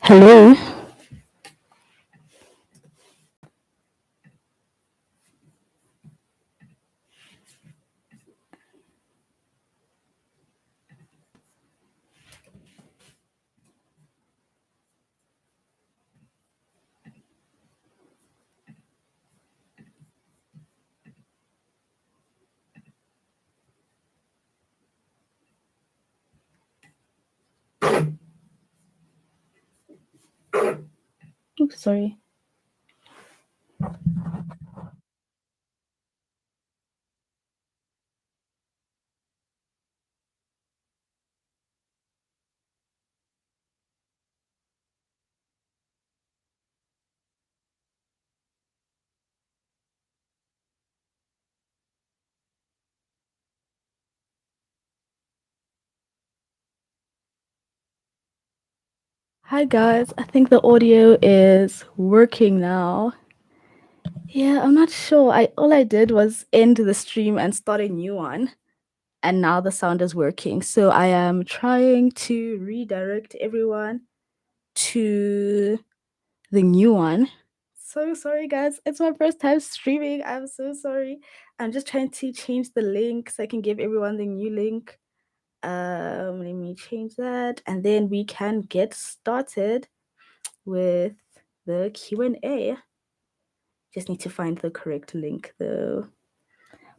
Hello. Oops, sorry. Hi guys, I think the audio is working now. Yeah, I'm not sure. I did was end the stream and start a new one, and now the sound is working. So I am trying to redirect everyone to the new one. So sorry guys, it's my first time streaming. I'm so sorry. I'm just trying to change the link so I can give everyone the new link. Let me change that, and then we can get started with the Q&A. Just need to find the correct link though.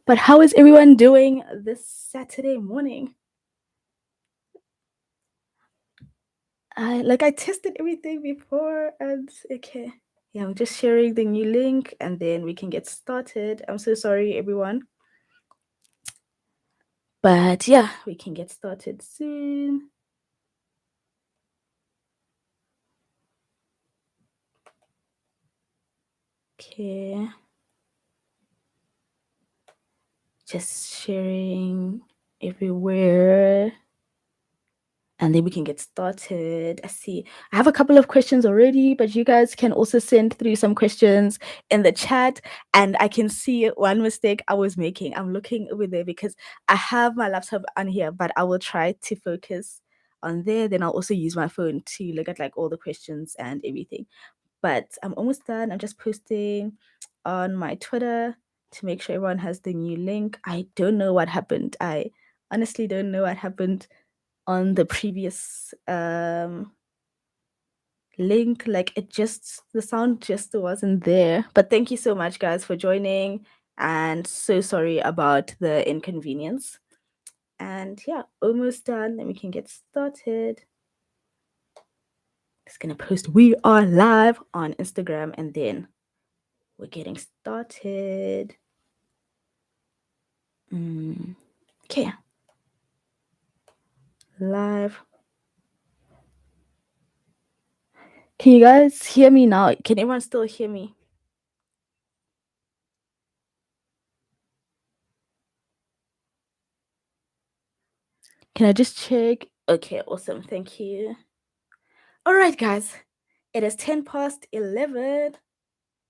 But how is everyone doing this Saturday morning? I tested everything before and okay. Yeah, I'm just sharing the new link and then we can get started. I'm so sorry everyone. But yeah, we can get started soon. Okay. Just sharing everywhere. And then we can get started. I see. I have a couple of questions already, but you guys can also send through some questions in the chat. And I can see one mistake I was making. I'm looking over there because I have my laptop on here, but I will try to focus on there. Then I'll also use my phone to look at like all the questions and everything. But I'm almost done. I'm just posting on my Twitter to make sure everyone has the new link. I don't know what happened. I honestly don't know what happened on the previous link. Like the sound just wasn't there. But thank you so much guys for joining, and so sorry about the inconvenience. And yeah, almost done. Then we can get started. Just gonna post we are live on Instagram, and then we're getting started. Okay, live. Can you guys hear me now? Can everyone still hear me? Can I just check? Okay, awesome. Thank you. All right, guys. It is 10 past 11.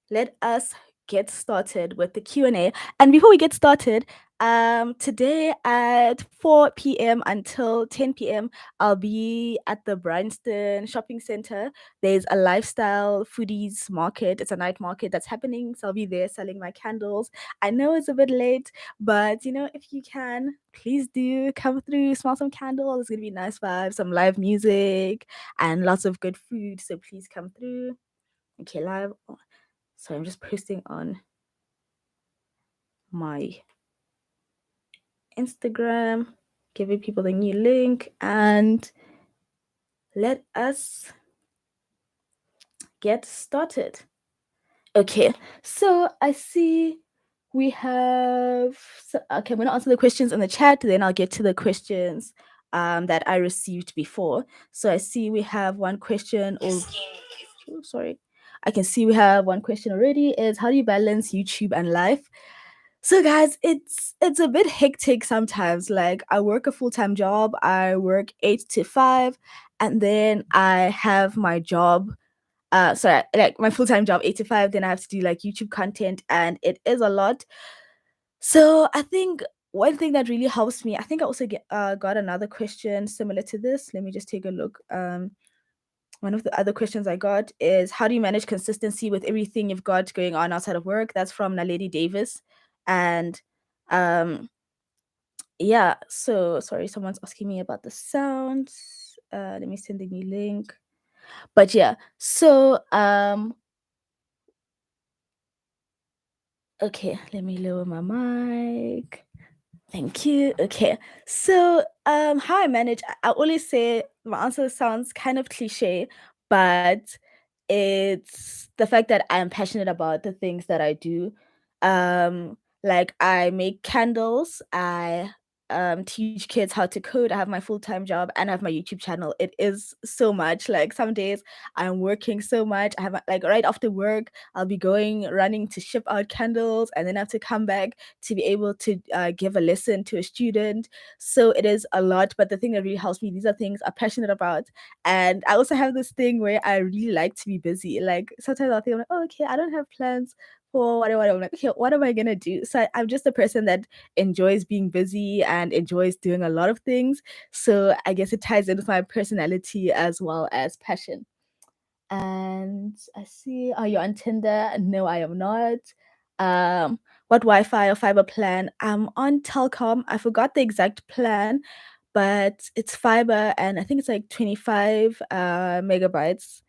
Let us get started with the Q&A. And before we get started, today at 4 p.m. until 10 p.m., I'll be at the Bryanston Shopping Center. There's a lifestyle foodies market. It's a night market that's happening. So I'll be there selling my candles. I know it's a bit late, but if you can, please do come through, smell some candles. It's gonna be nice vibes, some live music, and lots of good food. So please come through. Okay, live. So I'm just posting on my Instagram, giving people the new link, and let us get started. Okay, so I see we have. Okay, I'm gonna answer the questions in the chat, then I'll get to the questions that I received before. So I see we have one question. Oh, sorry. I can see we have one question already. Is how do you balance YouTube and life? So guys, it's a bit hectic sometimes. Like I work a full-time job. I work 8 to 5, and then I have my job sorry, like my full-time job 8 to 5, then I have to do like YouTube content, and it is a lot. So I think one thing that really helps me, I think I also got another question similar to this. Let me just take a look. one of the other questions I got is how do you manage consistency with everything you've got going on outside of work? That's from Naledi Davis. And um yeah, so sorry, someone's asking me about the sounds. Let me send the new link. But yeah, so okay, let me lower my mic. Thank you. Okay. So, how I manage, I always say my answer sounds kind of cliche, but it's the fact that I'm passionate about the things that I do. Like I make candles, I teach kids how to code, I have my full-time job and I have my YouTube channel. It is so much. Like some days I'm working so much. I have like right after work, I'll be going running to ship out candles and then I have to come back to be able to give a lesson to a student. So it is a lot, but the thing that really helps me, these are things I'm passionate about. And I also have this thing where I really like to be busy. Like sometimes I'll think, I'm like, oh, okay, I don't have plans for whatever. I'm like, okay, what am I gonna do? So I'm just a person that enjoys being busy and enjoys doing a lot of things. So I guess it ties in with my personality as well as passion. And I see, are you on Tinder? No, I am not. What Wi-Fi or fiber plan? I'm on Telcom. I forgot the exact plan, but it's fiber and I think it's like 25 megabytes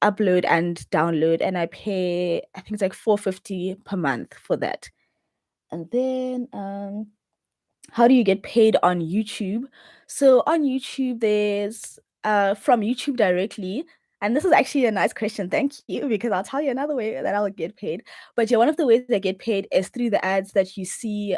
upload and download, and I pay, I think it's like 450 per month for that. And then how do you get paid on YouTube? So on YouTube, there's from YouTube directly. And this is actually a nice question. Thank you, because I'll tell you another way that I'll get paid. But yeah, one of the ways I get paid is through the ads that you see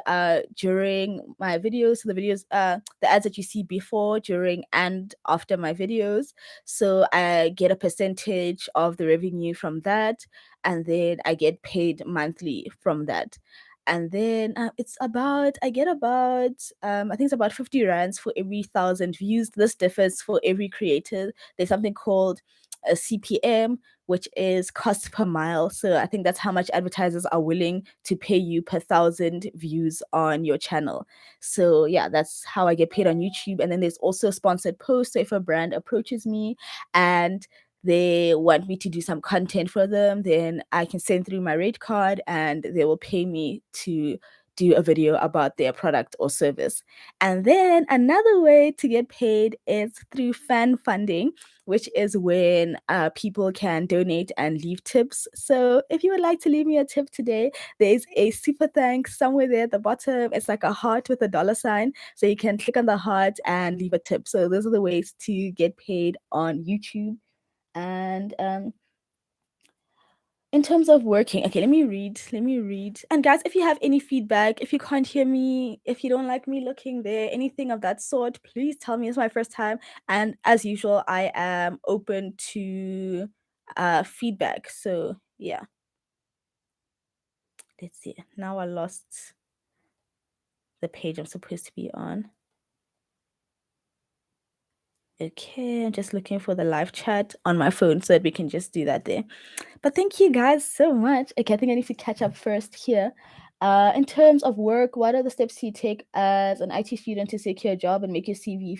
during my videos. So the videos, the ads that you see before, during, and after my videos. So I get a percentage of the revenue from that, and then I get paid monthly from that. And then it's about, I get about I think it's about 50 rands for every 1,000 views. This differs for every creator. There's something called a CPM, which is cost per mile. So I think that's how much advertisers are willing to pay you per 1,000 views on your channel. So yeah, that's how I get paid on YouTube. And then there's also sponsored posts. So if a brand approaches me and they want me to do some content for them, then I can send through my rate card and they will pay me to do a video about their product or service. And then another way to get paid is through fan funding, which is when people can donate and leave tips. So if you would like to leave me a tip today, there's a super thanks somewhere there at the bottom. It's like a heart with a dollar sign. So you can click on the heart and leave a tip. So those are the ways to get paid on YouTube. And in terms of working, okay, let me read. And guys, if you have any feedback, if you can't hear me, if you don't like me looking there, anything of that sort, please tell me. It's my first time. And as usual, I am open to feedback. So yeah, let's see. Now I lost the page I'm supposed to be on. Okay, I'm just looking for the live chat on my phone so that we can just do that there. But thank you guys so much. Okay, I think I need to catch up first here. In terms of work, what are the steps you take as an IT student to secure a job and make your CV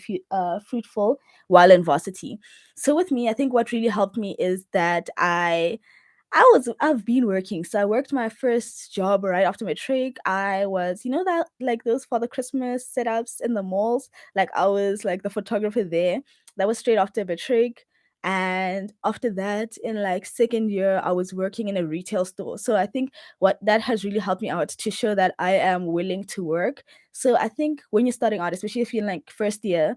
fruitful while in varsity? So with me, I think what really helped me is that I've been working. So I worked my first job right after matric. I was, you know, that like those Father Christmas setups in the malls. Like I was like the photographer there. That was straight after matric. And after that, in like second year, I was working in a retail store. So I think what that has really helped me out to show that I am willing to work. So I think when you're starting out, especially if you're in like first year,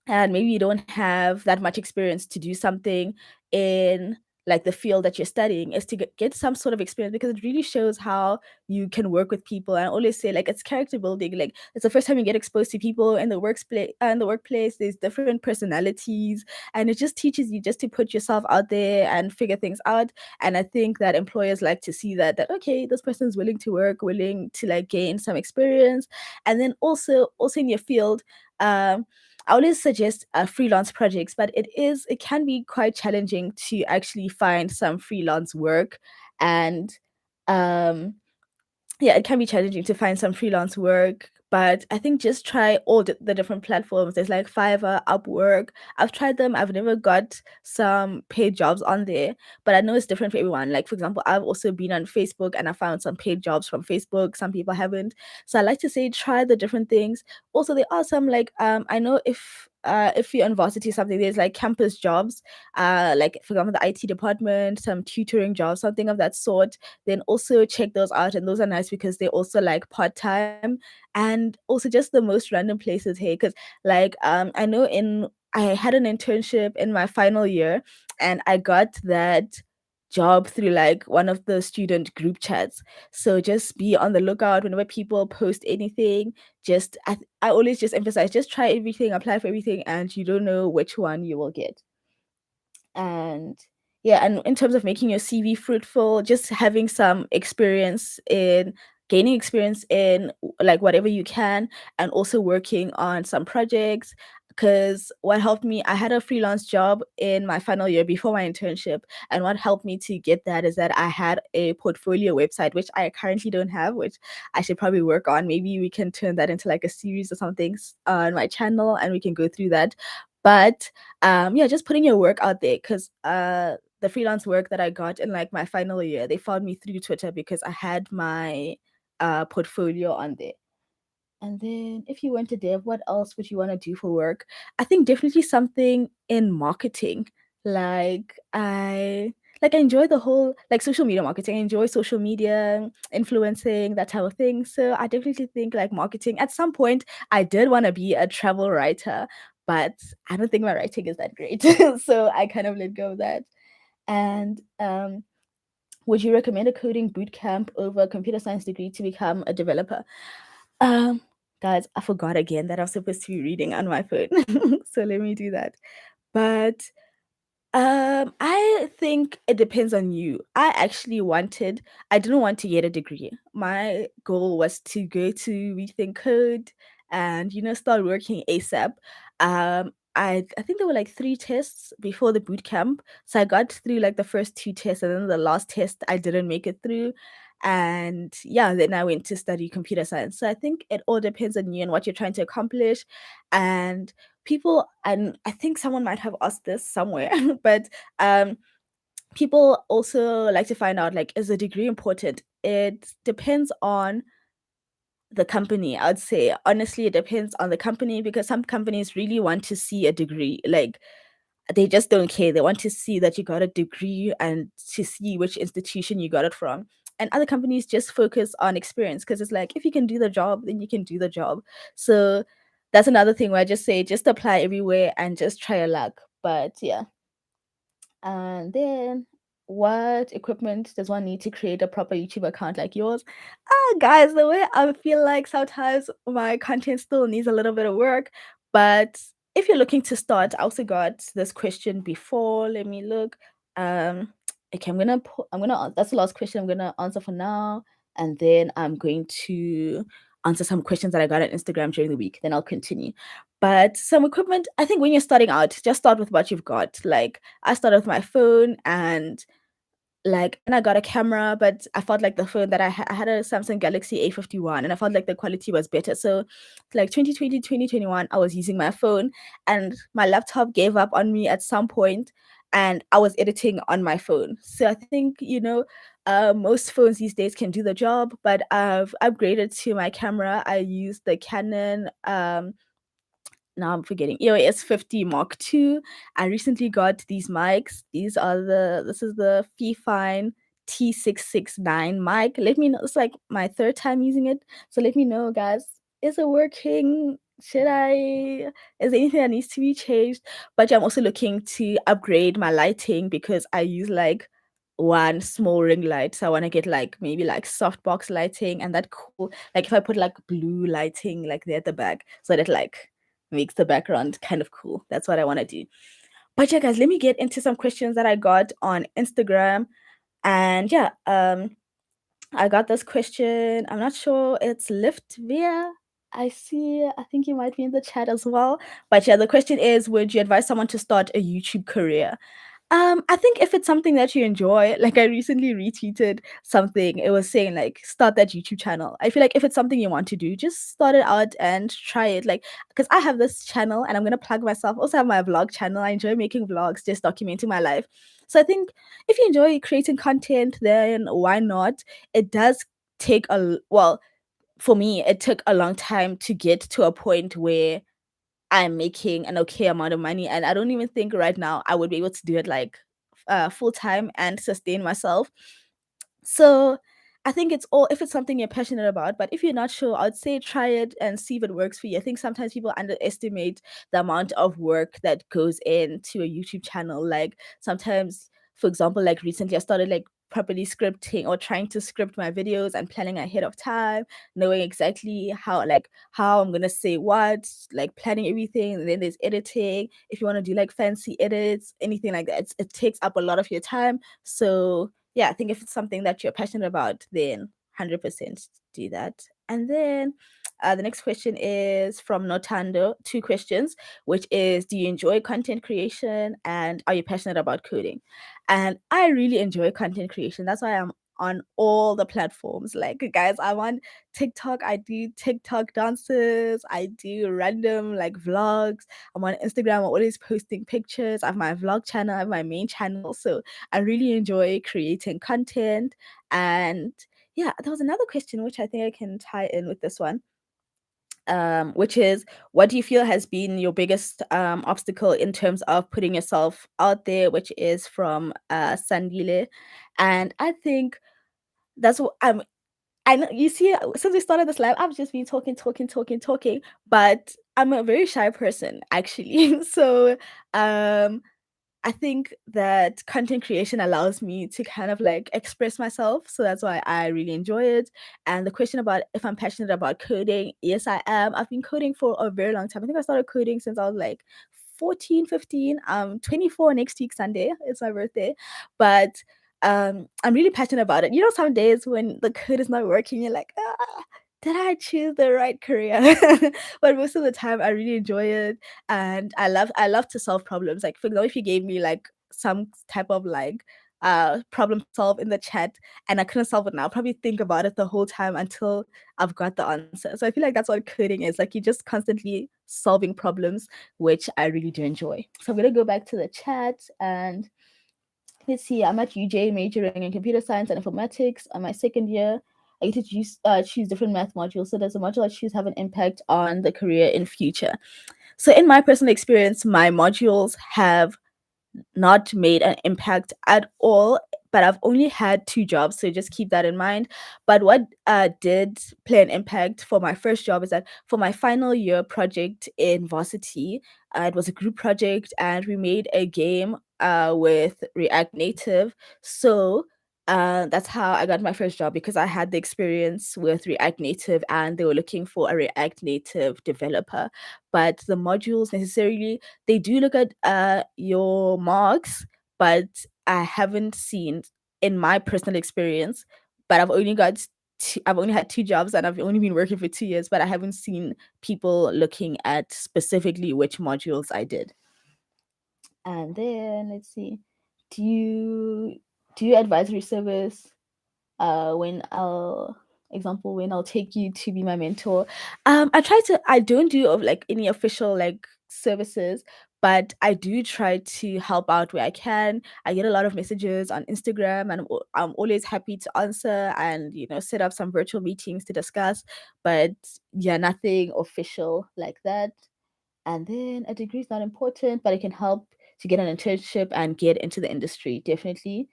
and maybe you don't have that much experience to do something in like the field that you're studying, is to get some sort of experience, because it really shows how you can work with people. And I always say like it's character building. Like it's the first time you get exposed to people in the workplace. There's different personalities, and it just teaches you just to put yourself out there and figure things out. And I think that employers like to see that okay, this person is willing to work, willing to like gain some experience. And then also in your field, I always suggest freelance projects, but it can be quite challenging to actually find some freelance work. And um yeah, it can be challenging to find some freelance work, but I think just try all the different platforms. There's like Fiverr, Upwork. I've tried them. I've never got some paid jobs on there, but I know it's different for everyone. Like, for example, I've also been on Facebook and I found some paid jobs from Facebook. Some people haven't. So I like to say try the different things. Also, there are some like I know if you're on varsity something, there's like campus jobs, like for example the IT department, some tutoring jobs, something of that sort. Then also check those out, and those are nice because they're also like part-time, and also just the most random places. Hey, because like I know in I had an internship in my final year, and I got that job through like one of the student group chats. So just be on the lookout whenever people post anything. Just I always just emphasize, just try everything, apply for everything, and you don't know which one you will get. And yeah, and in terms of making your CV fruitful, just having some experience in gaining experience in like whatever you can, and also working on some projects. Because what helped me, I had a freelance job in my final year before my internship, and what helped me to get that is that I had a portfolio website, which I currently don't have, which I should probably work on. Maybe we can turn that into like a series or something on my channel, and we can go through that. But yeah, just putting your work out there, because the freelance work that I got in like my final year, they found me through Twitter because I had my portfolio on there. And then if you went to dev, what else would you want to do for work? I think definitely something in marketing. Like I enjoy the whole like social media marketing. I enjoy social media, influencing, that type of thing. So I definitely think like marketing. At some point, I did want to be a travel writer, but I don't think my writing is that great. So I kind of let go of that. And would you recommend a coding boot camp over a computer science degree to become a developer? Um, guys, I forgot again that I'm supposed to be reading on my phone. So let me do that. But I think it depends on you. I didn't want to get a degree. My goal was to go to Rethink Code and, start working ASAP. I think there were like 3 tests before the boot camp. So I got through like the first 2 tests, and then the last test I didn't make it through. And yeah, then I went to study computer science. So I think it all depends on you and what you're trying to accomplish. And people, and I think someone might have asked this somewhere, but people also like to find out, like, is a degree important? It depends on the company. I would say honestly it depends on the company, because some companies really want to see a degree. Like, they just don't care. They want to see that you got a degree and to see which institution you got it from. And other companies just focus on experience, because it's like, if you can do the job, then you can do the job. So that's another thing where I just say, just apply everywhere and just try your luck. But yeah. And then, what equipment does one need to create a proper YouTube account like yours? Guys, the way I feel like sometimes my content still needs a little bit of work, but if you're looking to start, I also got this question before. Let me look. Um, okay, that's the last question I'm gonna answer for now, and then I'm going to answer some questions that I got on Instagram during the week. Then I'll continue. But some equipment, I think when you're starting out, just start with what you've got. Like, I started with my phone, and I got a camera, but I felt like the phone that I had a Samsung Galaxy A51, and I felt like the quality was better. So like 2020, 2021, I was using my phone, and my laptop gave up on me at some point, and I was editing on my phone. So I think, most phones these days can do the job, but I've upgraded to my camera. I use the Canon now I'm forgetting, EOS 50 Mark II. I recently got these mics. This is the Fifine T669 mic. Let me know. It's like my third time using it. So let me know, guys. Is it working? Is there anything that needs to be changed? But yeah, I'm also looking to upgrade my lighting, because I use like one small ring light. So I want to get like maybe like softbox lighting, and that cool. Like if I put like blue lighting like there at the back, so that like makes the background kind of cool. That's what I want to do. But yeah, guys, let me get into some questions that I got on Instagram. And yeah, I got this question. I'm not sure it's Lyft via. I see. I think you might be in the chat as well. But yeah, the question is, would you advise someone to start a YouTube career? I think if it's something that you enjoy, like I recently retweeted something, it was saying like start that YouTube channel. I feel like if it's something you want to do, just start it out and try it. Like, because I have this channel and I'm gonna plug myself. Also have my vlog channel. I enjoy making vlogs, just documenting my life. So I think if you enjoy creating content, then why not? It does take well, for me, it took a long time to get to a point where I'm making an okay amount of money, and I don't even think right now I would be able to do it like full time and sustain myself. So I think it's all if it's something you're passionate about, but if you're not sure, I'd say try it and see if it works for you. I think sometimes people underestimate the amount of work that goes into a YouTube channel. Like sometimes, for example, like recently I started like properly scripting or trying to script my videos and planning ahead of time, knowing exactly how I'm gonna say what, like planning everything, and then there's editing. If you want to do like fancy edits, anything like that, it takes up a lot of your time. So yeah, I think if it's something that you're passionate about, then 100% do that. And then the next question is from Notando, two questions, which is do you enjoy content creation and are you passionate about coding? And I really enjoy content creation. That's why I'm on all the platforms. Like, guys, I'm on TikTok. I do TikTok dances. I do random like vlogs. I'm on Instagram. I'm always posting pictures. I have my vlog channel. I have my main channel. So I really enjoy creating content. And yeah, there was another question which I think I can tie in with this one, which is what do you feel has been your biggest obstacle in terms of putting yourself out there, which is from Sandile. And I think that's what I know you see since we started this live, I've just been talking, talking, talking, talking, but I'm a very shy person actually. So um I think that content creation allows me to kind of like express myself. So that's why I really enjoy it. And the question about if I'm passionate about coding, yes, I am. I've been coding for a very long time. I think I started coding since I was like 14, 15. 24 next week, Sunday. It's my birthday. But I'm really passionate about it. You know, some days when the code is not working, you're like, did I choose the right career? But most of the time, I really enjoy it and I love to solve problems. Like for example, if you gave me like some type of like problem solve in the chat and I couldn't solve it now, I'll probably think about it the whole time until I've got the answer. So I feel like that's what coding is. Like you're just constantly solving problems, which I really do enjoy. So I'm gonna go back to the chat and let's see. I'm at UJ majoring in computer science and informatics on my second year. I get to choose different math modules. So does the module I choose have an impact on the career in future? So in my personal experience, my modules have not made an impact at all, but I've only had two jobs, so just keep that in mind. But what did play an impact for my first job is that for my final year project in varsity, it was a group project and we made a game with React Native. So that's how I got my first job because I had the experience with React Native and they were looking for a React Native developer. But the modules necessarily they do look at your marks, but I haven't seen in my personal experience. But I've only had two jobs and I've only been working for 2 years, but I haven't seen people looking at specifically which modules I did. And then let's see, do you do you advisory service when I'll take you to be my mentor. I don't do of like any official like services, but I do try to help out where I can. I get a lot of messages on Instagram and I'm always happy to answer and set up some virtual meetings to discuss, but yeah, nothing official like that. And then a degree is not important, but it can help to get an internship and get into the industry, definitely.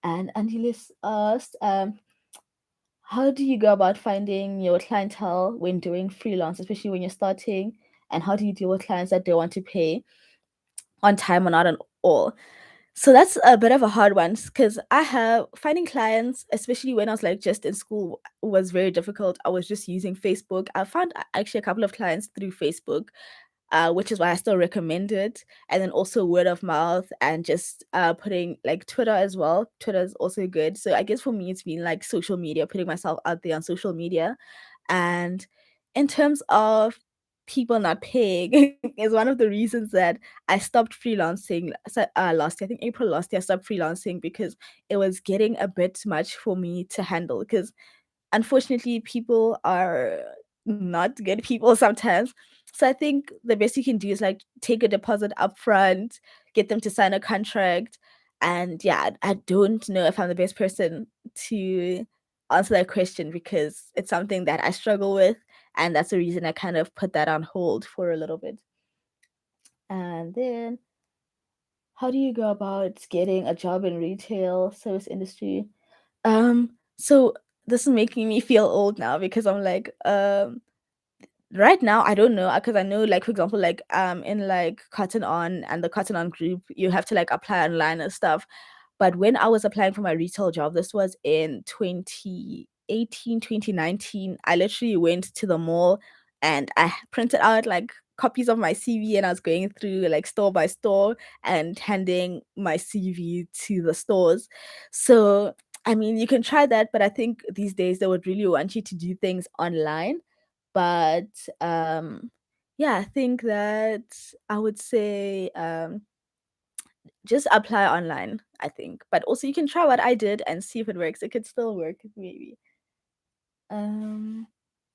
And Angelis asked, how do you go about finding your clientele when doing freelance, especially when you're starting? And how do you deal with clients that don't want to pay on time or not at all? So that's a bit of a hard one because I have finding clients, especially when I was like just in school, was very difficult. I was just using Facebook. I found actually a couple of clients through Facebook, which is why I still recommend it. And then also word of mouth and just putting like Twitter as well. Twitter is also good. So I guess for me, it's been like social media, putting myself out there on social media. And in terms of people not paying is one of the reasons that I stopped freelancing last year. I think April last year I stopped freelancing because it was getting a bit much for me to handle. Because unfortunately, people are not good people sometimes. So I think the best you can do is like take a deposit upfront, get them to sign a contract. And yeah, I don't know if I'm the best person to answer that question because it's something that I struggle with. And that's the reason I kind of put that on hold for a little bit. And then, how do you go about getting a job in retail service industry? So this is making me feel old now because I'm like, right now I don't know because I know like for example like in like Cotton On and the Cotton On group you have to like apply online and stuff. But when I was applying for my retail job, this was in 2018, 2019, I literally went to the mall and I printed out like copies of my CV and I was going through like store by store and handing my CV to the stores. So, I mean, you can try that, but I think these days they would really want you to do things online. But yeah, I think that I would say just apply online, I think. But also you can try what I did and see if it works. It could still work, maybe. Um,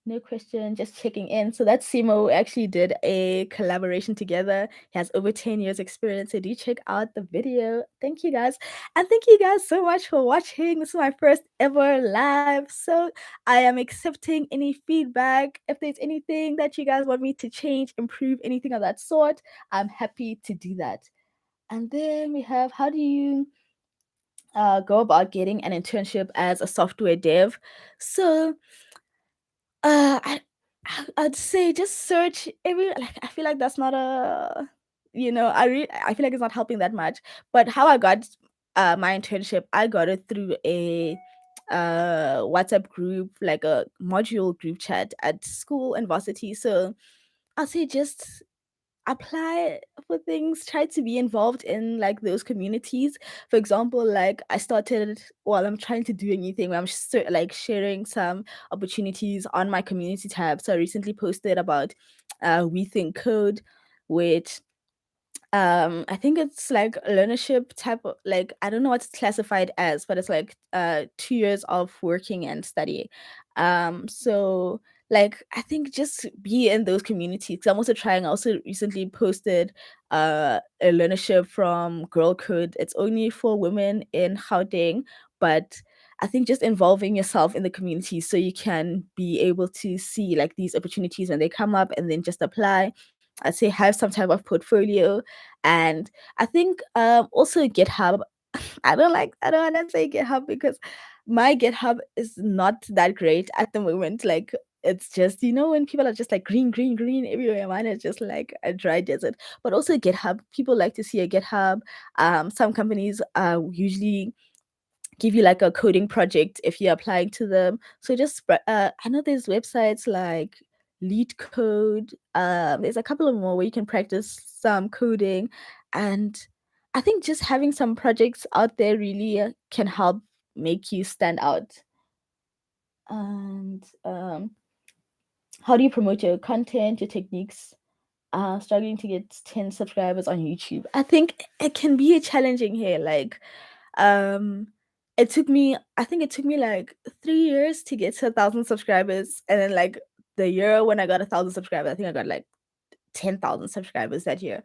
no question, just checking in. So that's Simo. We actually did a collaboration together. He has over 10 years experience. So do check out the video. Thank you guys. And thank you guys so much for watching. This is my first ever live. So I am accepting any feedback. If there's anything that you guys want me to change, improve, anything of that sort, I'm happy to do that. And then we have, how do you go about getting an internship as a software dev? So I I'd say just search every like I feel like that's not a I feel like it's not helping that much. But how I got my internship, I got it through a WhatsApp group, like a module group chat at school and varsity. So I'll say just apply for things, try to be involved in like those communities. For example, like I started while I'm trying to do a new thing where like sharing some opportunities on my community tab. So I recently posted about We Think Code, which I think it's like a learnership type of like I don't know what it's classified as, but it's like 2 years of working and studying. So like I think just be in those communities. 'Cause I'm also trying. I also recently posted a learnership from Girl Code. It's only for women in Gauteng, but I think just involving yourself in the community so you can be able to see like these opportunities when they come up and then just apply. I'd say have some type of portfolio. And I think also GitHub. I don't want to say GitHub because my GitHub is not that great at the moment. Like it's just, when people are just like green, green, green everywhere. Mine is just like a dry desert. But also GitHub, people like to see a GitHub. Some companies usually give you like a coding project if you're applying to them. So I know there's websites like Lead Code. There's a couple of more where you can practice some coding, and I think just having some projects out there really can help make you stand out. And how do you promote your content, your techniques? Struggling to get 10 subscribers on YouTube. I think it can be challenging here. Like um, I think it took me like 3 years to get to 1,000 subscribers, and then like the year when I got 1,000 subscribers, I think I got like 10,000 subscribers that year.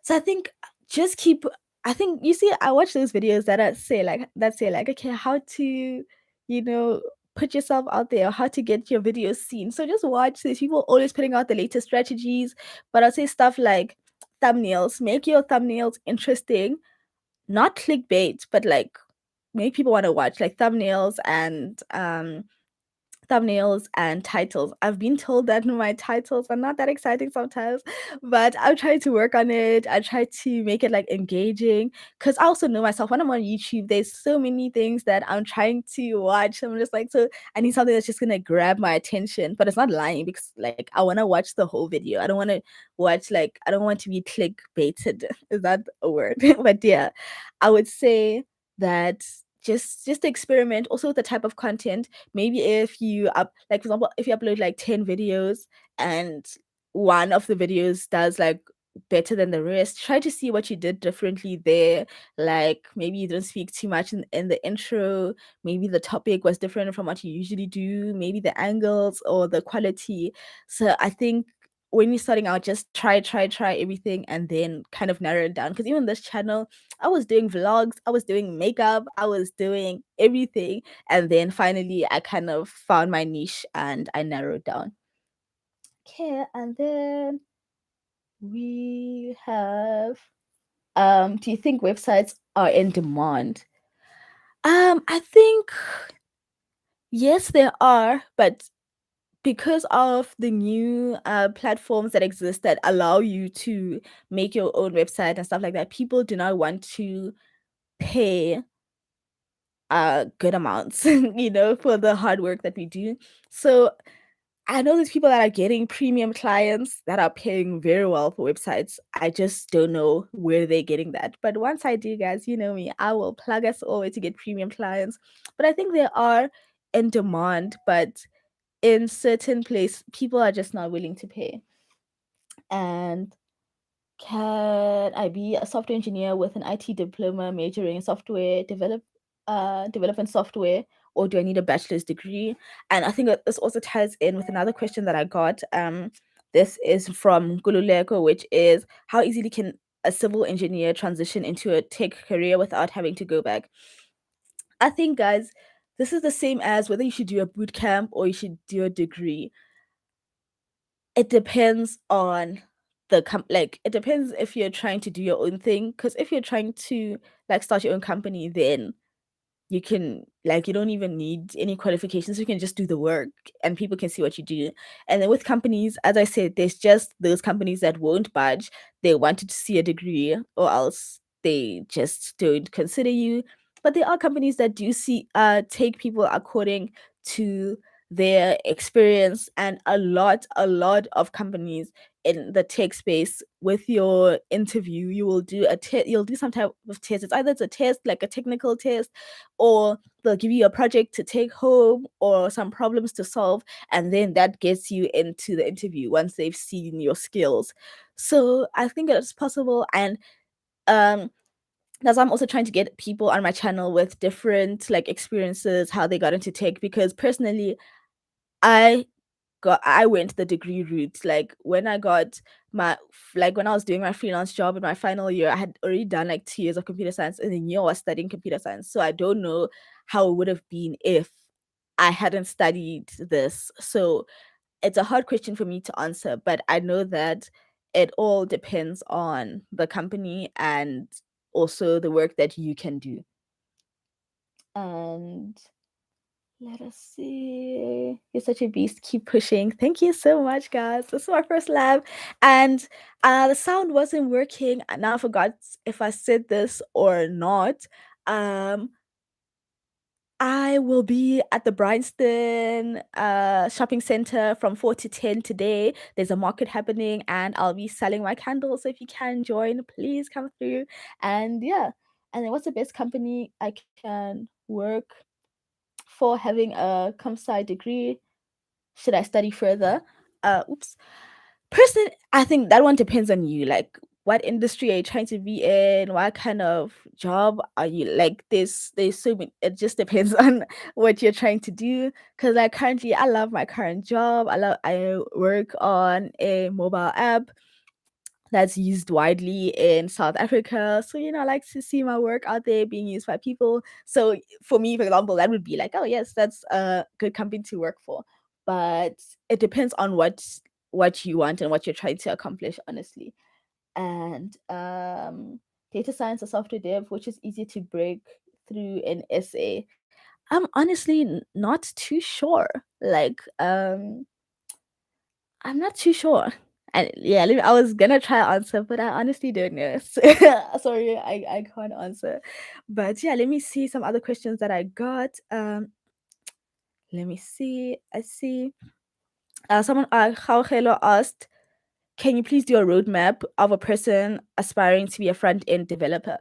So I think just keep. I think you see, I watch those videos that say like, okay, how to, you know, put yourself out there, how to get your videos seen. So just watch these people always putting out the latest strategies. But I'll say stuff like thumbnails. Make your thumbnails interesting, not clickbait, but like make people want to watch, like thumbnails and titles. I've been told that my titles are not that exciting sometimes, but I'm trying to work on it. I try to make it like engaging because I also know myself when I'm on YouTube, there's so many things that I'm trying to watch. I'm just like, so I need something that's just gonna grab my attention, but it's not lying because like I want to watch the whole video. I don't want to I don't want to be clickbaited. Is that a word? But yeah, I would say that just experiment also with the type of content. Maybe if you up like for example if you upload like 10 videos and one of the videos does like better than the rest, try to see what you did differently there. Like maybe you didn't speak too much in the intro, maybe the topic was different from what you usually do, maybe the angles or the quality. So I think when you're starting out, just try everything and then kind of narrow it down. Because even this channel, I was doing vlogs, I was doing makeup, I was doing everything. And then finally, I kind of found my niche and I narrowed down. Okay, and then we have do you think websites are in demand? I think yes, there are, but because of the new platforms that exist that allow you to make your own website and stuff like that, people do not want to pay good amounts, for the hard work that we do. So I know there's people that are getting premium clients that are paying very well for websites. I just don't know where they're getting that. But once I do, guys, you know me, I will plug us all to get premium clients. But I think they are in demand, but in certain place, people are just not willing to pay. And can I be a software engineer with an IT diploma majoring in development software, or do I need a bachelor's degree? And I think that this also ties in with another question that I got. This is from Gululeko, which is how easily can a civil engineer transition into a tech career without having to go back? I think, guys, this is the same as whether you should do a boot camp or you should do a degree. It depends on like it depends if you're trying to do your own thing. Because if you're trying to like start your own company, then you can like you don't even need any qualifications. You can just do the work and people can see what you do. And then with companies, as I said, there's just those companies that won't budge. They wanted to see a degree or else they just don't consider you. But there are companies that do see take people according to their experience, and a lot of companies in the tech space, with your interview you will do you'll do some type of test. It's a test like a technical test, or they'll give you a project to take home or some problems to solve, and then that gets you into the interview once they've seen your skills. So I think it's possible. And um that's why I'm also trying to get people on my channel with different like experiences, how they got into tech, because personally I I went the degree route. Like when I got like when I was doing my freelance job in my final year, I had already done like 2 years of computer science, and then I was studying computer science. So I don't know how it would have been if I hadn't studied this. So it's a hard question for me to answer, but I know that it all depends on the company and also the work that you can do. And let us see. You're such a beast. Keep pushing. Thank you so much, guys. This is my first lab, and the sound wasn't working. And now I forgot if I said this or not. Um, I will be at the Bryanston shopping center from 4 to 10 today. There's a market happening, and I'll be selling my candles. So if you can join, please come through. And yeah, and then what's the best company I can work for having a comp sci degree? Should I study further? Oops. Person, I think that one depends on you. Like, what industry are you trying to be in? What kind of job are you like? There's so many. It just depends on what you're trying to do. Cause like currently, I love my current job. I work on a mobile app that's used widely in South Africa. So, I like to see my work out there being used by people. So, for me, for example, that would be like, oh, yes, that's a good company to work for. But it depends on what you want and what you're trying to accomplish, honestly. And data science or software dev, which is easier to break through an essay. I'm honestly not too sure. Like, I'm not too sure. And yeah, I was gonna try answer, but I honestly don't know. Sorry, I can't answer. But yeah, let me see some other questions that I got. Let me see. I see. Someone Hello asked, can you please do a roadmap of a person aspiring to be a front end developer?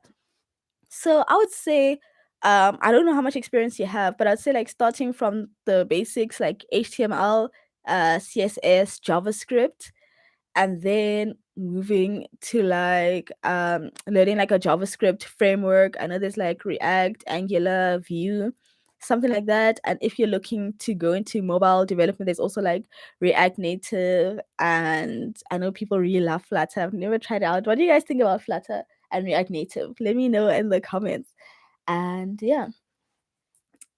So I would say, I don't know how much experience you have, but I'd say like starting from the basics like HTML, CSS, JavaScript, and then moving to like learning like a JavaScript framework. I know there's like React, Angular, Vue, something like that. And if you're looking to go into mobile development, there's also like React Native, and I know people really love Flutter. I've never tried it out. What do you guys think about Flutter and React Native? Let me know in the comments. And yeah,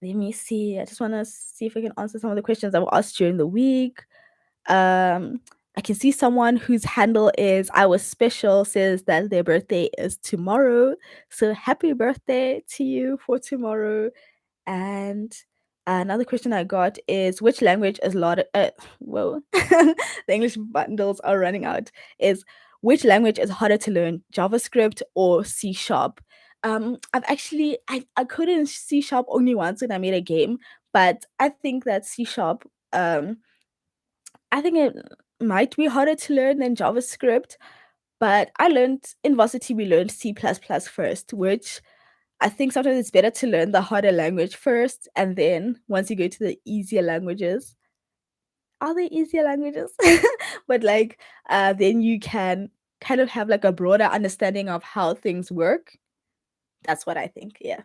let me see. I just want to see if I can answer some of the questions that were asked during the week. Um, I can see someone whose handle is I was special says that their birthday is tomorrow. So happy birthday to you for tomorrow. And another question I got is which language is lot whoa the English bundles are running out. Is which language is harder to learn, JavaScript or C sharp? I've actually I couldn't C sharp only once when I made a game, but I think that C sharp I think it might be harder to learn than JavaScript, but I learned in varsity we learned C++ first, which I think sometimes it's better to learn the harder language first, and then once you go to the easier languages, are they easier languages? But like then you can kind of have like a broader understanding of how things work. That's what I think, yeah.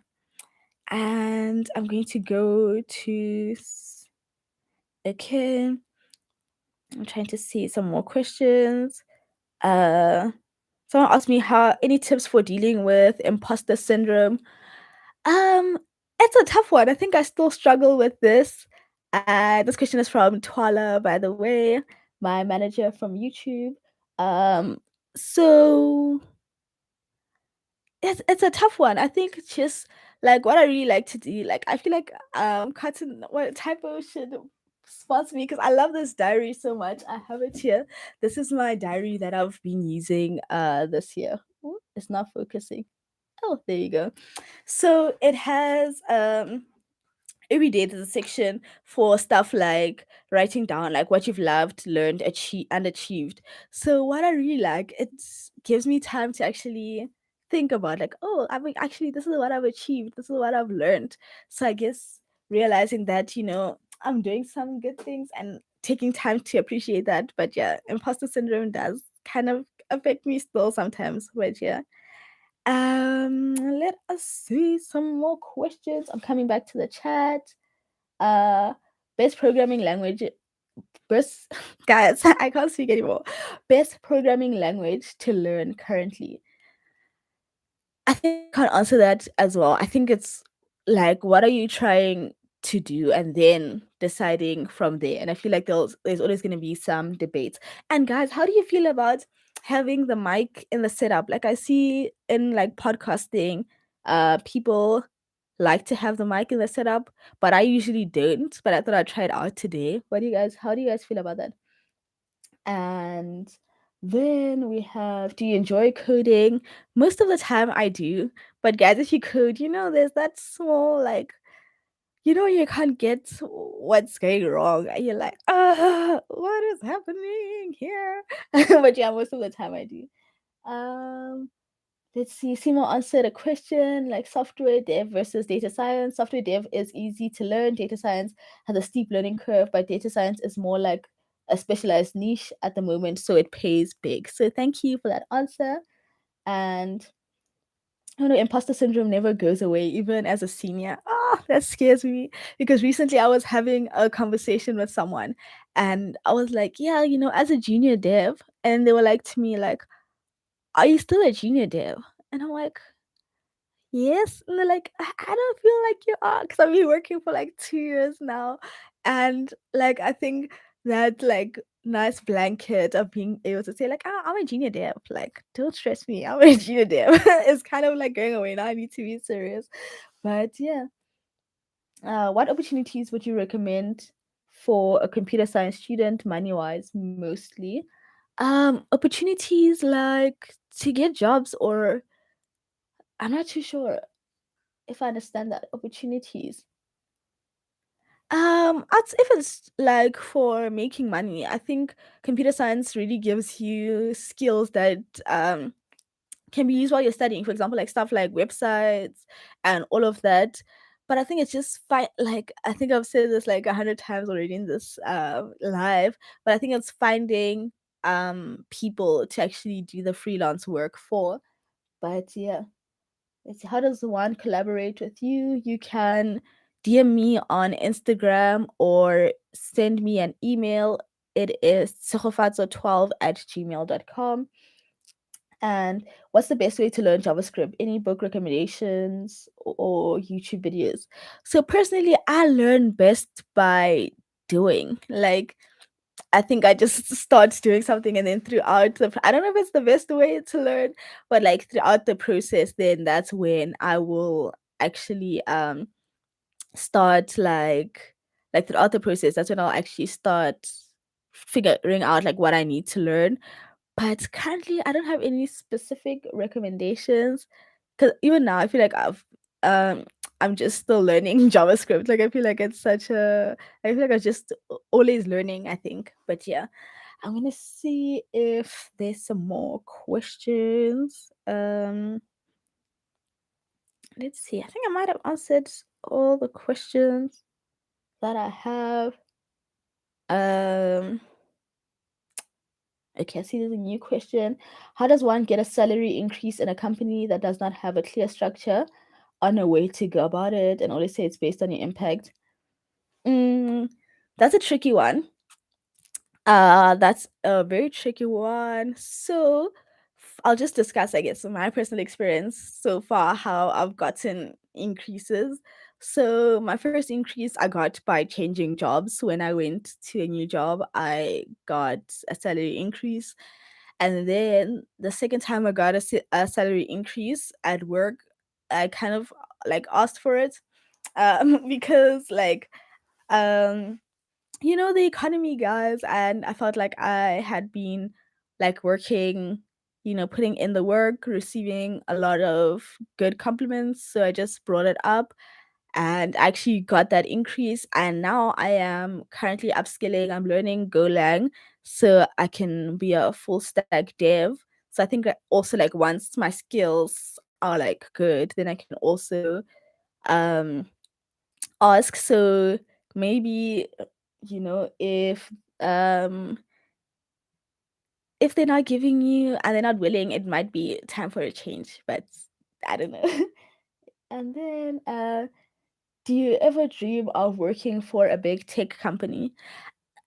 And I'm going to go to okay. I'm trying to see some more questions. Uh, Someone asked me how any tips for dealing with imposter syndrome. Um, it's a tough one. I think I still struggle with this. This question is from Twala, by the way, my manager from YouTube. Um, so it's a tough one. I think just like what I really like to do, like I feel like Cotton what typo should sponsor me because I love this diary so much. I have it here. This is my diary that I've been using this year. Ooh, it's not focusing. Oh, there you go. So it has every day there's a section for stuff like writing down like what you've loved, learned, achieved and achieved. So what I really like, it gives me time to actually think about like, oh, I mean actually this is what I've achieved, this is what I've learned. So I guess realizing that, I'm doing some good things and taking time to appreciate that. But yeah, imposter syndrome does kind of affect me still sometimes. But yeah. Let us see some more questions. I'm coming back to the chat. Uh, best programming language. Best guys, I can't speak anymore. Best programming language to learn currently. I think I can't answer that as well. I think it's like, what are you trying to do, and then deciding from there. And I feel like there's always going to be some debates. And guys, how do you feel about having the mic in the setup? Like I see in like podcasting, people like to have the mic in the setup, but I usually don't. But I thought I'd try it out today. What do you guys? How do you guys feel about that? And then we have, do you enjoy coding? Most of the time I do. But guys, if you code, there's that small like, you can't get what's going wrong. And you're like, what is happening here? But yeah, most of the time I do. Um, let's see. Simo answered a question like software dev versus data science. Software dev is easy to learn. Data science has a steep learning curve, but data science is more like a specialized niche at the moment, so it pays big. So thank you for that answer. And I don't know, imposter syndrome never goes away, even as a senior. Ah, that scares me because recently I was having a conversation with someone, and I was like, yeah, as a junior dev, and they were like to me, like, are you still a junior dev? And I'm like, yes. And they're like, I don't feel like you are because I've been working for like 2 years now. And like, I think that like nice blanket of being able to say, like, I'm a junior dev. Like, don't stress me. I'm a junior dev. It's kind of like going away now. I need to be serious. But yeah. What opportunities would you recommend for a computer science student, money wise, mostly? Opportunities like to get jobs, or I'm not too sure if I understand that opportunities. If it's like for making money, I think computer science really gives you skills that can be used while you're studying. For example, like stuff like websites and all of that. But I think it's just like I think I've said this like 100 times already in this live. But I think it's finding people to actually do the freelance work for. But yeah, let's see, how does one collaborate with you? You can DM me on Instagram or send me an email. It is tshegofatso12@gmail.com. And what's the best way to learn JavaScript? Any book recommendations or YouTube videos? So personally, I learn best by doing. Like, I think I just start doing something, and then throughout I don't know if it's the best way to learn, but like throughout the process, then that's when I will actually start like throughout the process, that's when I'll actually start figuring out like what I need to learn. But currently, I don't have any specific recommendations because even now, I feel like um, I'm just still learning JavaScript. Like, I feel like it's such a, I feel like I'm just always learning, I think. But yeah, I'm gonna see if there's some more questions. Let's see. I think I might have answered all the questions that I have. Um, Okay, I see there's a new question. How does one get a salary increase in a company that does not have a clear structure on a way to go about it and always say it's based on your impact? Mm, that's a tricky one. That's a very tricky one. So I'll just discuss, I guess, my personal experience so far, how I've gotten increases. So my first increase I got by changing jobs. When I went to a new job, I got a salary increase. And then the second time I got a salary increase at work, I kind of like asked for it because like um the economy, guys, and I felt like I had been like working, putting in the work, receiving a lot of good compliments, so I just brought it up and actually got that increase, and now I am currently upskilling. I'm learning Golang so I can be a full stack dev. So I think that also like once my skills are like good, then I can also um ask. So maybe um if they're not giving you and they're not willing, it might be time for a change, but I don't know. And then do you ever dream of working for a big tech company?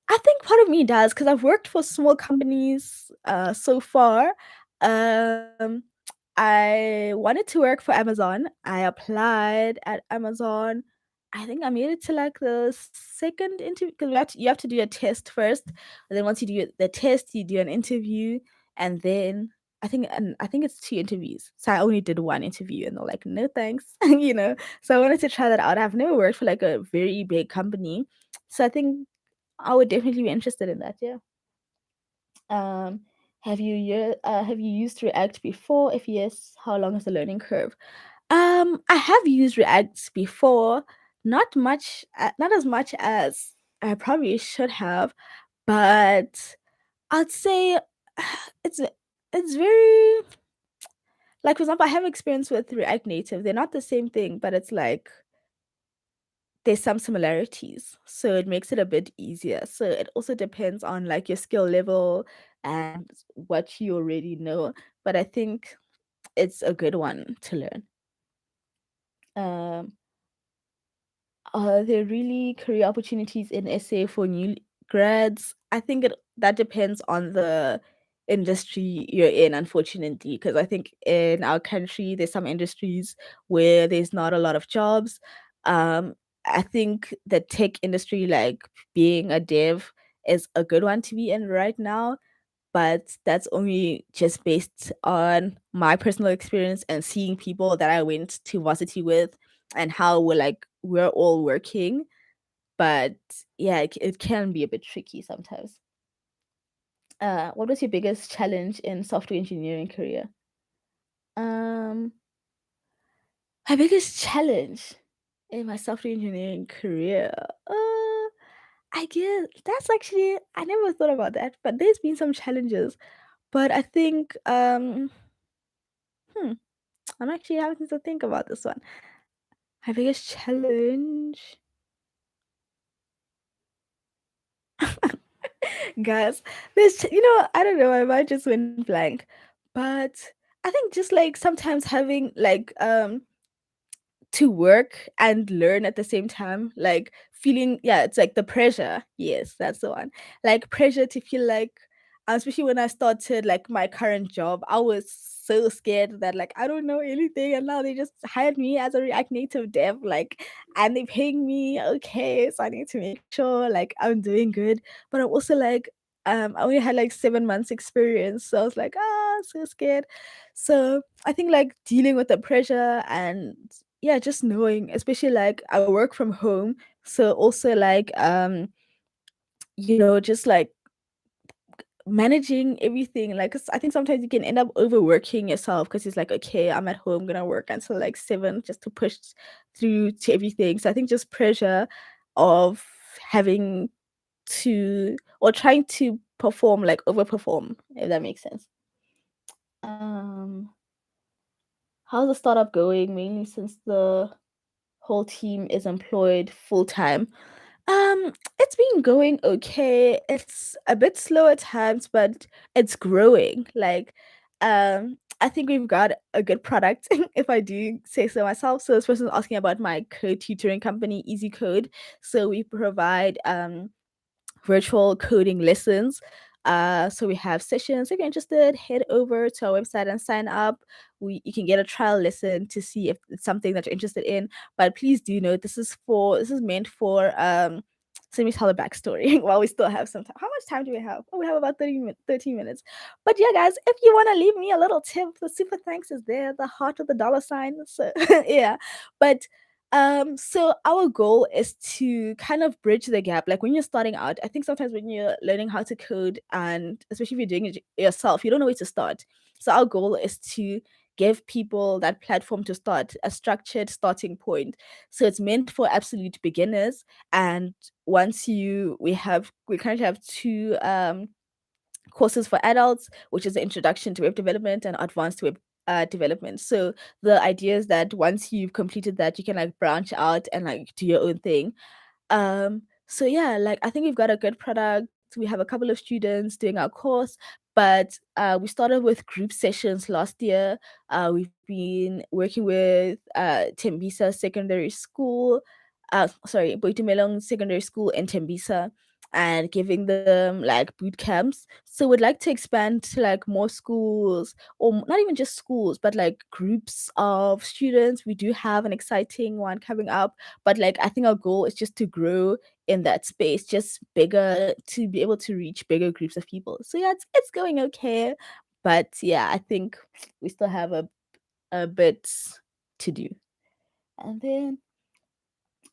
I think part of me does because I've worked for small companies so far. Um, I wanted to work for Amazon. I applied at Amazon. I think I made it to like the second interview because you have to do a test first, and then once you do the test, you do an interview, and then I think it's two interviews. So I only did one interview, and they're like, no thanks, So I wanted to try that out. I've never worked for like a very big company, so I think I would definitely be interested in that, yeah. Um, have you used React before? If yes, how long is the learning curve? I have used React before, not as much as I probably should have, but I'd say it's it's very like for example, I have experience with React Native. They're not the same thing, but it's like there's some similarities, so it makes it a bit easier. So it also depends on like your skill level and what you already know, but I think it's a good one to learn. Um, are there really career opportunities in SA for new grads? I think that depends on the industry you're in, unfortunately, because I think in our country there's some industries where there's not a lot of jobs. Um, I think the tech industry, like being a dev, is a good one to be in right now, but that's only just based on my personal experience and seeing people that I went to varsity with and how we're all working. But yeah, it can be a bit tricky sometimes. What was your biggest challenge in software engineering career? Um, my biggest challenge in my software engineering career. I guess that's actually I never thought about that, but there's been some challenges. But I think hmm, I'm actually having to think about this one. My biggest challenge. Guys, I don't know, my mind just went blank. But I think just like sometimes having to work and learn at the same time, like feeling, yeah, it's like the pressure. Yes, that's the one. Like pressure to feel like, especially when I started like my current job, I was so scared that like I don't know anything, and now they just hired me as a React Native dev, like, and they paying me okay, so I need to make sure like I'm doing good. But I'm also like, I only had like 7 months experience, so I was like, so scared. So I think like dealing with the pressure and yeah, just knowing, especially like I work from home, so also like just like managing everything, like 'cause I think sometimes you can end up overworking yourself because it's like, okay, I'm at home gonna work until like 7 just to push through to everything. So I think just pressure of having to or trying to perform, like overperform, if that makes sense. um how's the startup going, mainly since the whole team is employed full time? It's been going okay. It's a bit slow at times, but it's growing. Like, I think we've got a good product, if I do say so myself. So this person's asking about my code tutoring company, Easy Code. So we provide virtual coding lessons. So we have sessions. If you're interested, head over to our website and sign up. You can get a trial lesson to see if it's something that you're interested in. But please do note this is meant for so let me tell the backstory while we still have some time. How much time do we have? Oh, we have about 13 minutes. But yeah, guys, if you want to leave me a little tip, the super thanks is there, the heart with the dollar sign. So yeah. But so our goal is to kind of bridge the gap. Like when you're starting out, I think sometimes when you're learning how to code, and especially if you're doing it yourself, you don't know where to start. So our goal is to give people that platform to start, a structured starting point. So it's meant for absolute beginners. And once we currently have two courses for adults, which is the introduction to web development and advanced web development. So the idea is that once you've completed that, you can like branch out and like do your own thing. So yeah, like I think we've got a good product. We have a couple of students doing our course, but we started with group sessions last year. We've been working with Tembisa Secondary School, Boitumelong Secondary School in Tembisa, and giving them like boot camps. So we'd like to expand to like more schools, or not even just schools, but like groups of students. We do have an exciting one coming up, but like I think our goal is just to grow in that space, just bigger, to be able to reach bigger groups of people. So yeah, it's going okay, but yeah, I think we still have a bit to do. And then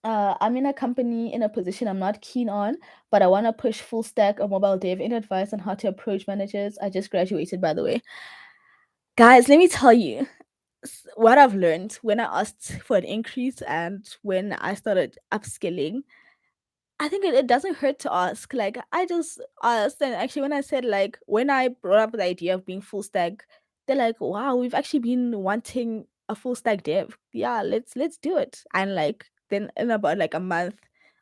I'm in a company in a position I'm not keen on, but I want to push full stack or mobile dev. Any advice on how to approach managers? I just graduated, by the way. Guys, let me tell you what I've learned when I asked for an increase and when I started upskilling. I think it doesn't hurt to ask. Like I just asked, and actually, when I said like when I brought up the idea of being full stack, they're like, "Wow, we've actually been wanting a full stack dev. Yeah, let's do it." And like then in about like a month,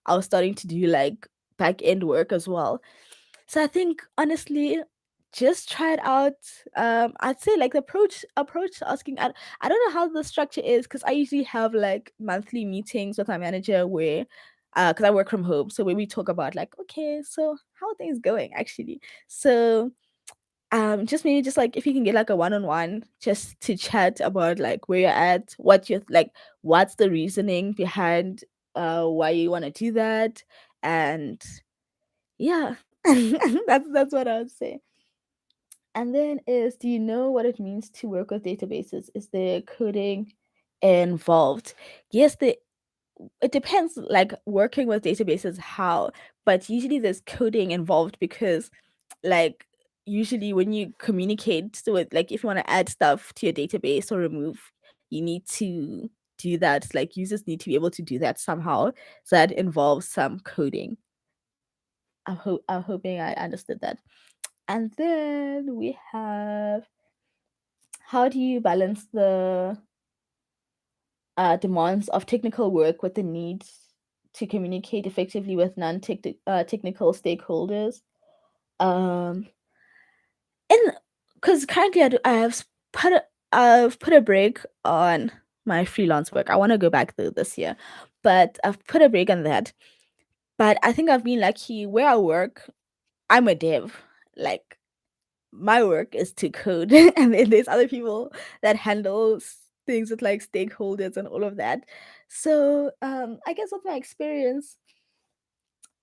I was starting to do like back end work as well. So I think honestly, just try it out. I'd say like the approach to asking. I don't know how the structure is because I usually have like monthly meetings with my manager where, because I work from home, so where we talk about like, okay, so how are things going actually. So just maybe just like if you can get like a one-on-one just to chat about like where you're at, what you're like, what's the reasoning behind why you want to do that, and yeah, that's what I would say. And then is, do you know what it means to work with databases? Is there coding involved? Yes, it depends, like working with databases how, but usually there's coding involved because like usually when you communicate with, like if you want to add stuff to your database or remove, you need to do that. Like users need to be able to do that somehow. So that involves some coding. I'm hoping I understood that. And then we have, how do you balance the demands of technical work with the need to communicate effectively with non-technical technical stakeholders? Um, and because currently I've put a break on my freelance work. I want to go back though this year, but I've put a break on that. But I think I've been lucky where I work. I'm a dev. Like my work is to code, and then there's other people that handle things with like stakeholders and all of that. So I guess with my experience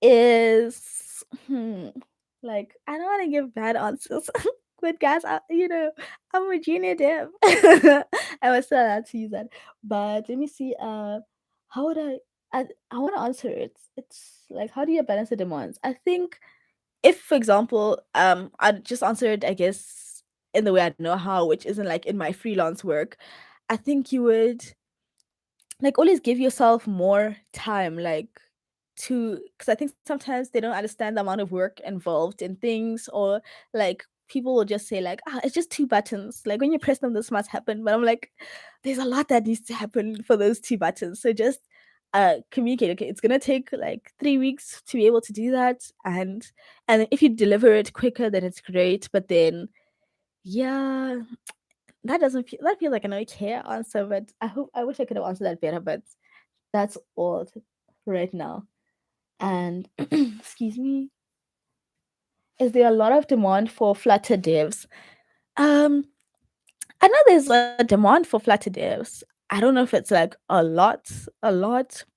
is like I don't want to give bad answers. But guys, I'm a junior dev. I was still allowed to use that. But let me see. How would I want to answer it. It's like how do you balance the demands? I think if, for example, I'd just answer it, I guess, in the way I know how, which isn't like in my freelance work. I think you would like always give yourself more time, like to because I think sometimes they don't understand the amount of work involved in things, or like people will just say like, ah, it's just two buttons. Like when you press them, this must happen. But I'm like, there's a lot that needs to happen for those two buttons. So just communicate. Okay, it's gonna take like 3 weeks to be able to do that, and if you deliver it quicker, then it's great. But then yeah, that feels like an okay answer, but I wish I could have answered that better, but that's all right now. And excuse me, is there a lot of demand for Flutter devs? Um, I know there's a demand for Flutter devs. I don't know if it's like a lot,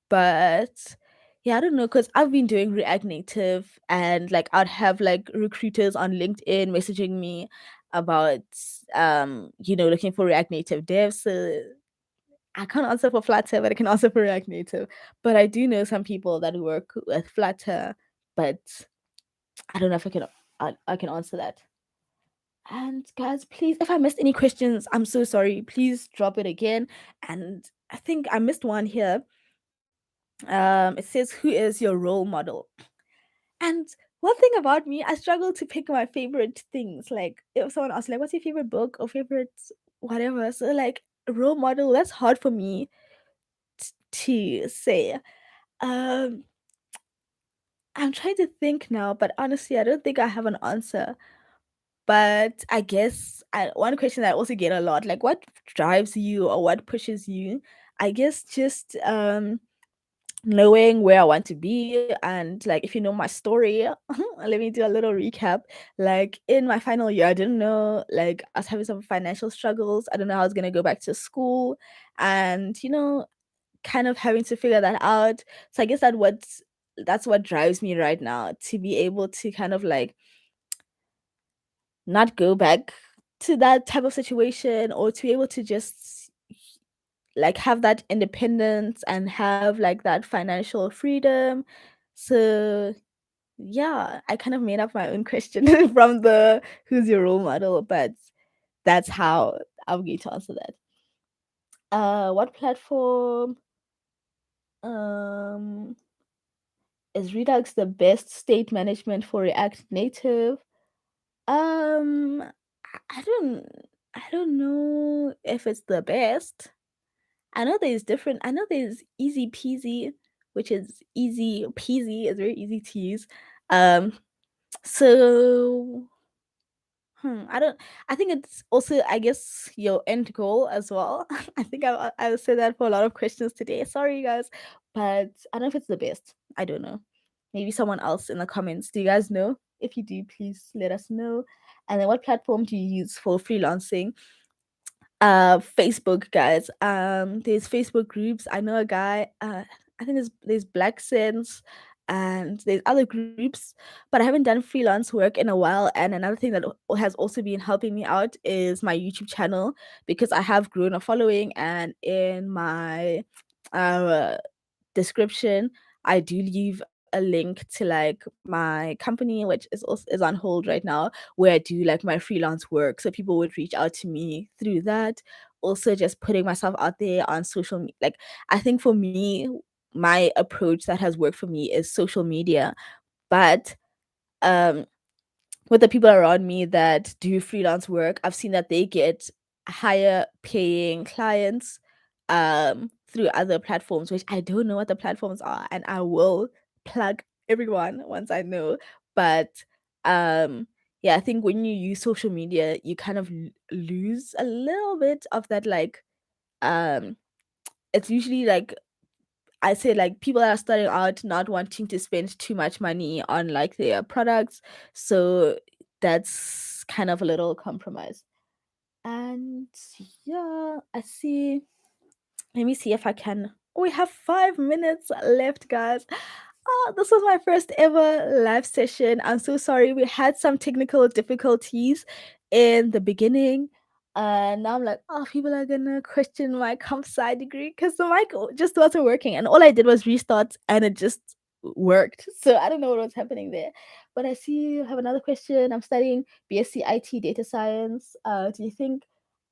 but yeah, I don't know because I've been doing React Native, and like I'd have like recruiters on LinkedIn messaging me about looking for React Native devs. So I can't answer for Flutter, but I can answer for React Native. But I do know some people that work with Flutter, but I don't know if I can answer that. And guys, please, if I missed any questions, I'm so sorry. Please drop it again. And I think I missed one here. It says, "Who is your role model?" And one thing about me, I struggle to pick my favorite things. Like if someone asks, like, "What's your favorite book or favorite whatever?" So like role model, that's hard for me to say. Um, I'm trying to think now, but honestly, I don't think I have an answer. But I guess one question that I also get a lot, like what drives you or what pushes you? I guess just knowing where I want to be, and like if you know my story, let me do a little recap. Like in my final year, I didn't know, like I was having some financial struggles. I don't know how I was gonna go back to school, and kind of having to figure that out. So I guess that's what drives me right now, to be able to kind of like not go back to that type of situation, or to be able to just like have that independence and have like that financial freedom. So yeah, I kind of made up my own question from the who's your role model, but that's how I'm going to answer that. What platform um is Redux the best state management for React Native? I don't know if it's the best. I know there's Easy Peasy, which is easy peasy, is very easy to use. Um, so I don't. I think it's also, I guess, your end goal as well. I think I'll say that for a lot of questions today. Sorry, guys, but I don't know if it's the best. I don't know. Maybe someone else in the comments. Do you guys know? If you do, please let us know. And then, what platform do you use for freelancing? Facebook, guys. There's Facebook groups. I know a guy. I think there's Black Sense, and there's other groups, but I haven't done freelance work in a while. And another thing that has also been helping me out is my YouTube channel, because I have grown a following, and in my uh description, I do leave a link to like my company, which is on hold right now, where I do like my freelance work. So people would reach out to me through that. Also, just putting myself out there on social media. Like I think for me, my approach that has worked for me is social media. But um with the people around me that do freelance work, I've seen that they get higher paying clients through other platforms, which I don't know what the platforms are, and I will plug everyone once I know. But um yeah, I think when you use social media, you kind of lose a little bit of that, like, um it's usually like, I say, like, people that are starting out not wanting to spend too much money on like their products. So that's kind of a little compromise. And yeah, I see. Let me see if I can. We have 5 minutes left, guys. Oh, this was my first ever live session. I'm so sorry. We had some technical difficulties in the beginning. And now I'm like, oh, people are gonna question my comp sci degree because the mic just wasn't working. And all I did was restart and it just worked. So I don't know what was happening there. But I see you have another question. I'm studying BSc IT data science. Do you think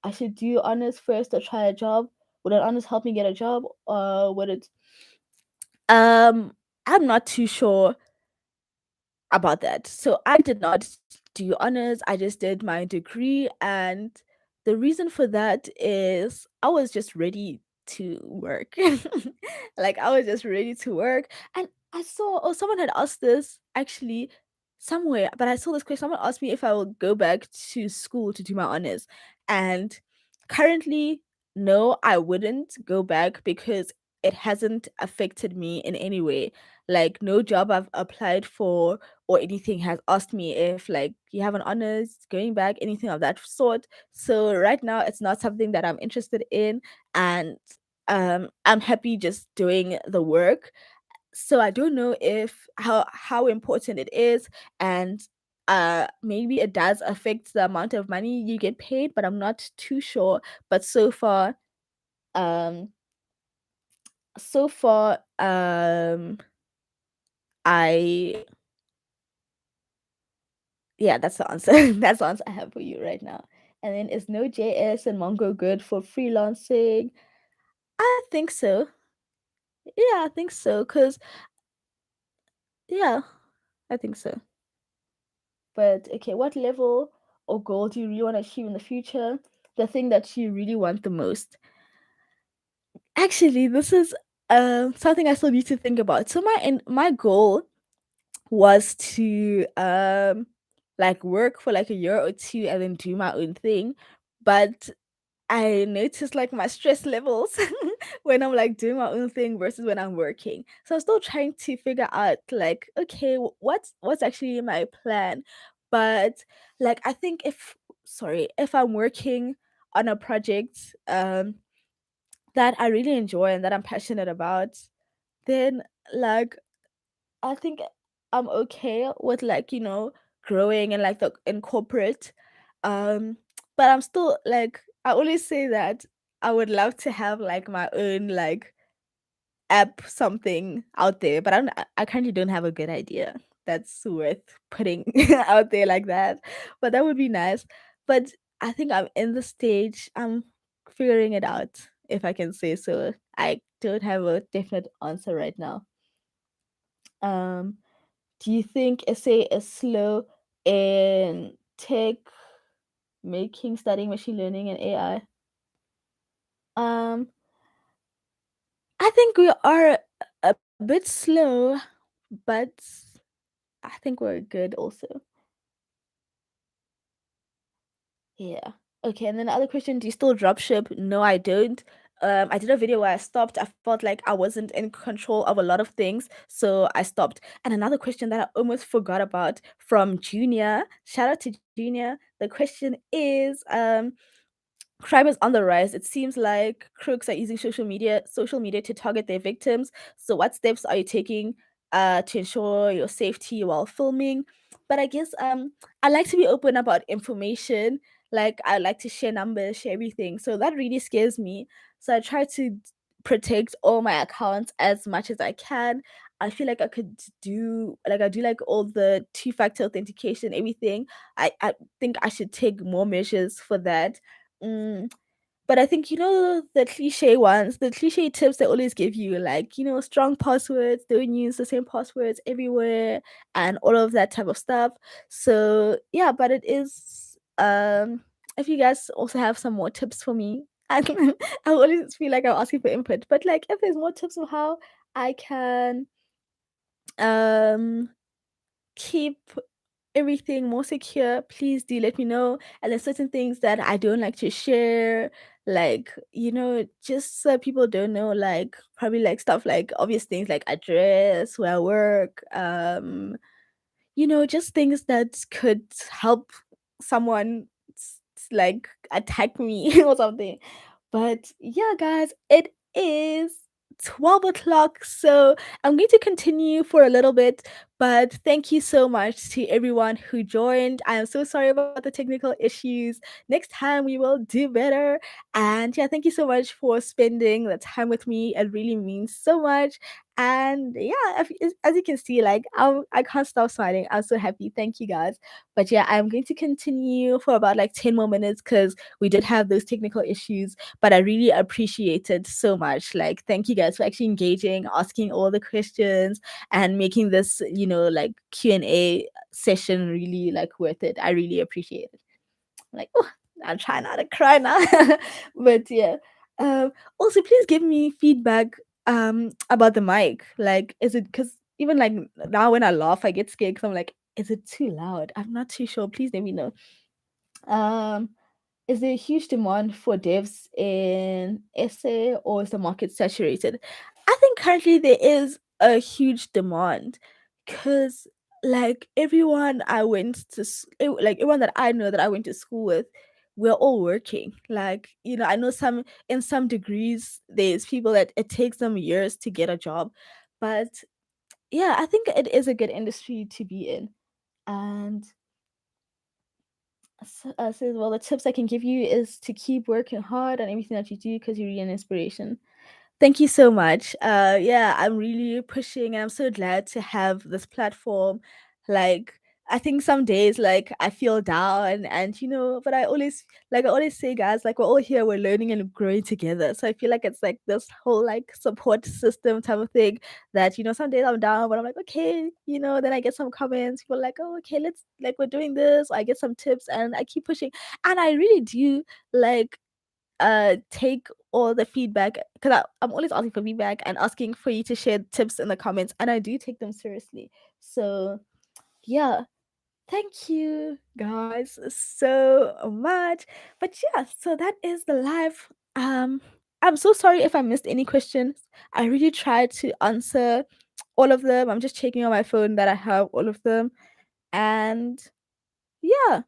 I should do honors first or try a job? Would an honors help me get a job, or would it? I'm not too sure about that. So I did not do honors. I just did my degree, and the reason for that is I was just ready to work. Like, I was just ready to work, and I saw, oh, someone had asked this actually somewhere, but I saw this question. Someone asked me if I will go back to school to do my honors, and currently, no, I wouldn't go back because it hasn't affected me in any way. Like, no job I've applied for or anything has asked me if, like, you have an honors going back, anything of that sort. So right now it's not something that I'm interested in, and I'm happy just doing the work. So I don't know if how important it is, and maybe it does affect the amount of money you get paid, but I'm not too sure. But um so far I yeah, that's the answer. That's the answer I have for you right now. And then, is Node.js and Mongo good for freelancing? I think so. Yeah, I think so. Cause yeah, I think so. But okay, what level or goal do you really want to achieve in the future? The thing that you really want the most. Actually, this is something I still need to think about. So my goal was to like work for like a year or two and then do my own thing. But I noticed like my stress levels when I'm like doing my own thing versus when I'm working. So I'm still trying to figure out, like, okay, what's actually my plan. But like, I think if I'm working on a project that I really enjoy and that I'm passionate about, then, like, I think I'm okay with, like, growing in like the in corporate. Um, but I'm still like, I always say that I would love to have like my own like app something out there, but I currently don't have a good idea that's worth putting out there like that. But that would be nice. But I think I'm in the stage, I'm figuring it out, if I can say so. I don't have a definite answer right now. Um do you think essay is slow in tech making, studying machine learning and AI? Um, I think we are a bit slow, but I think we're good also. Yeah. Okay, and then the other question, do you still dropship? No, I don't. I did a video where I stopped. I felt like I wasn't in control of a lot of things, so I stopped. And another question that I almost forgot about from Junior, shout out to Junior. The question is, crime is on the rise. It seems like crooks are using social media to target their victims. So what steps are you taking to ensure your safety while filming? But I guess I like to be open about information. Like, I like to share numbers, share everything. So that really scares me. So I try to protect all my accounts as much as I can. I feel like I could do, like, I do like all the two-factor authentication, everything. I think I should take more measures for that. Mm, but I think, the cliche ones, the cliche tips they always give you, like, strong passwords, don't use the same passwords everywhere, and all of that type of stuff. So yeah, but it is if you guys also have some more tips for me, I I always feel like I'm asking for input. But like, if there's more tips on how I can um keep everything more secure, please do let me know. And there's certain things that I don't like to share, like, just so people don't know, like probably like stuff like obvious things like address, where I work, just things that could help someone like attack me or something. But yeah, guys, it is 12 o'clock. So I'm going to continue for a little bit. But thank you so much to everyone who joined. I am so sorry about the technical issues. Next time we will do better. And yeah, thank you so much for spending the time with me. It really means so much. And yeah, as you can see, like I can't stop smiling. I'm so happy. Thank you guys. But yeah, I'm going to continue for about like 10 more minutes because we did have those technical issues, but I really appreciate it so much. Like, thank you guys for actually engaging, asking all the questions, and making this, like Q&A session really like worth it. I really appreciate it. Like, oh, I'm trying not to cry now. But yeah. Also, please give me feedback about the mic. Like, is it because even like now when I laugh, I get scared because I'm like, is it too loud? I'm not too sure. Please let me know. Um, is there a huge demand for devs in SA or is the market saturated? I think currently there is a huge demand because like everyone I went to like everyone that I know that I went to school with, we're all working. Like, I know some in some degrees there's people that it takes them years to get a job. But yeah, I think it is a good industry to be in. And says, well, the tips I can give you is to keep working hard on everything that you do because you're really an inspiration. Thank you so much. Yeah, I'm really pushing and I'm so glad to have this platform. Like, I think some days like I feel down and but I always say, guys, like we're all here, we're learning and growing together. So I feel like it's like this whole like support system type of thing that some days I'm down, but I'm like, okay, then I get some comments, people are like, oh, okay, let's like we're doing this. I get some tips and I keep pushing. And I really do like take all the feedback because I'm always asking for feedback and asking for you to share tips in the comments, and I do take them seriously. So yeah, thank you guys so much. But yeah, so that is the live. I'm so sorry if I missed any questions. I really tried to answer all of them. I'm just checking on my phone that I have all of them. And yeah,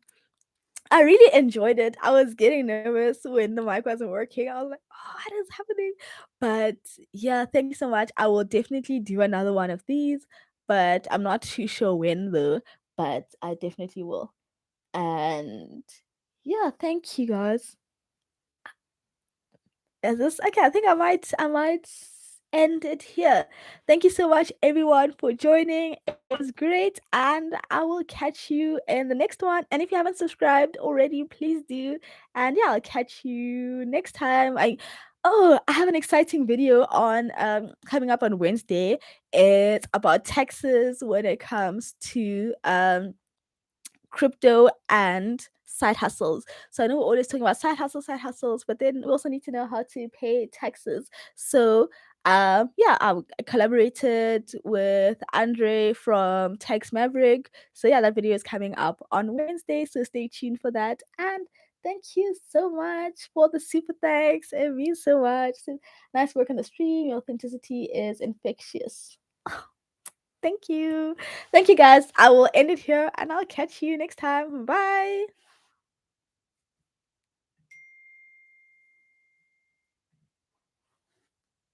I really enjoyed it. I was getting nervous when the mic wasn't working. I was like, "Oh, what is happening?" But yeah, thank you so much. I will definitely do another one of these, but I'm not too sure when though, but I definitely will. And yeah, thank you guys. Is this okay? I think I might end it here. Thank you so much everyone for joining. It was great and I will catch you in the next one. And if you haven't subscribed already, please do. And yeah, I'll catch you next time. I have an exciting video on coming up on Wednesday. It's about taxes when it comes to crypto and side hustles. So I know we're always talking about side hustles, but then we also need to know how to pay taxes. So yeah, I collaborated with Andre from Tax Maverick. So yeah, that video is coming up on Wednesday. So stay tuned for that. And thank you so much for the super thanks. It means so much. So nice work on the stream. Your authenticity is infectious. Thank you. Thank you guys. I will end it here and I'll catch you next time. Bye.